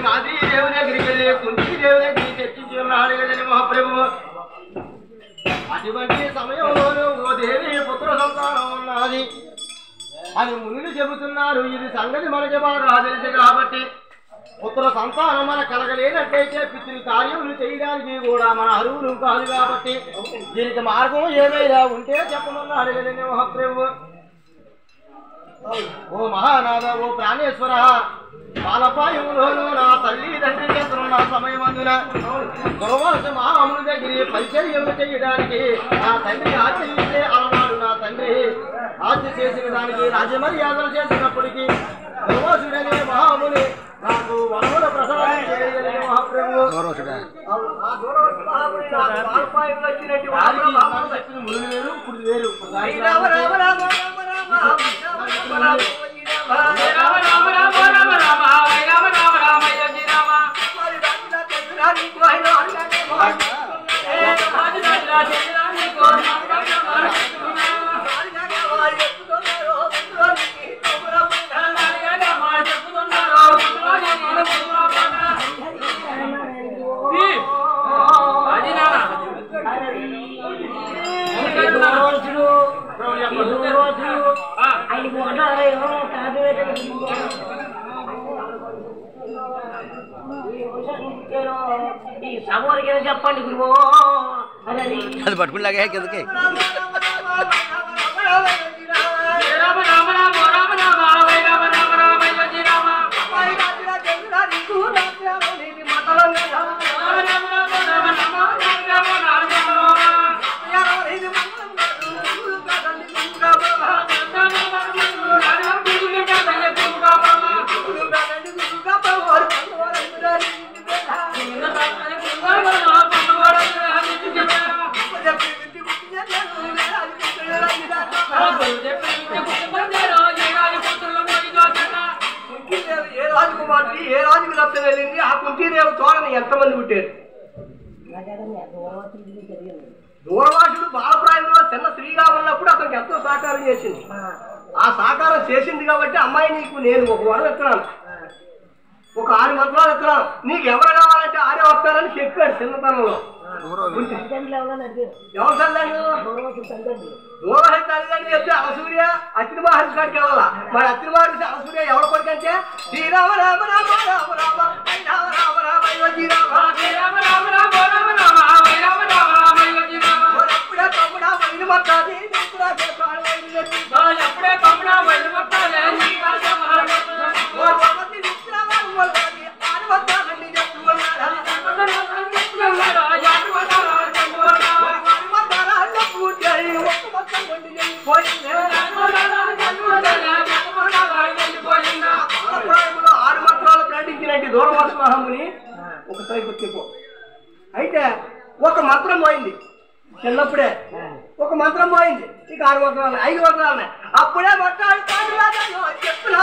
మాది దేవుని దగ్గరికి వెళ్ళి కుంచి దేవుని దగ్గరికి తెచ్చించి ఉన్నాడు కదండి మహాప్రభు. అటువంటి సమయంలోనూ ఓ దేవి పుత్ర సంతానం ఉన్నది అని మునులు చెబుతున్నారు. ఇది సంగతి మనకి బాగా తెలుసు కాబట్టి పుత్ర సంతానం మన కలగలేనట్టయితే పితృ కార్యములు చేయడానికి కూడా మన అరువులు కాదు కాబట్టి దీనికి మార్గం ఏమైనా ఉంటే చెప్పమన్నాడు కదండి మహాప్రభు. ఓ మహానాథ ఓ ప్రాణేశ్వర బాలపాయంలోనూ నా తల్లి తండ్రి చేస్తున్న సమయమందున దుర్వాస మహాముని దగ్గర పరిచర్యలు చేయడానికి నా తండ్రి ఆజ్ఞ ఇస్తే అలనాడు నా తండ్రి ఆజ్ఞ చేసిన దానికి రాజమర్యాదలు చేసినప్పటికీ దుర్వాసుడనే మహాముని నాకు వనముల ప్రసాదం చేయగలిగిన మహాప్రభు. మునులు వేరు ఇప్పుడు వేరు. చెప్పండి గురువు అది పట్టుకునిలాగే కిందకి ఏ రాజుకి లక్షణం వెళ్ళింది ఆ కుంతీదేవి తోడని ఎంతమంది పుట్టారు. దూరవాసుడు బాలప్రాయంలో చిన్న స్త్రీగా ఉన్నప్పుడు అతనికి ఎంతో సహకారం చేసింది. ఆ సహకారం చేసింది కాబట్టి అమ్మాయి నీకు నేను ఒక వరం ఎత్తున్నాను, ఒక 6 మంత్రాలు ఎత్తున్నాను, నీకు ఎవరు కావాలంటే 6 వస్తారని చెప్పాడు చిన్నతనంలో. ఎవరు దూరవాసి తల్లిదండ్రులు చెప్తే అలసూర్య అచ్చిన మహర్షి కాడికి వెళ్ళాల. మరి అచ్చిన మహర్షి అలసూర్య ఎవరి కొడుకంటే శ్రీరామ రామ రామ రామ రామ రామ రామ రామ శ్రీరామ శ్రీరామ రామ రామ రామ రామ రామ రామ రామ ఎప్పుడే తమ్ముడా వైలు మట్టాది ఎప్పుడే తమ్ముడా వైలు మట్టాలి దూరవాస మహాముని ఒకసారి గుర్తిపో. అయితే ఒక మంత్రం పోయింది చిన్నప్పుడే, ఒక మంత్రం పోయింది. ఇక 6 మంత్రాలు 5 మంత్రాలు అప్పుడే మట్టాడు చెప్పిన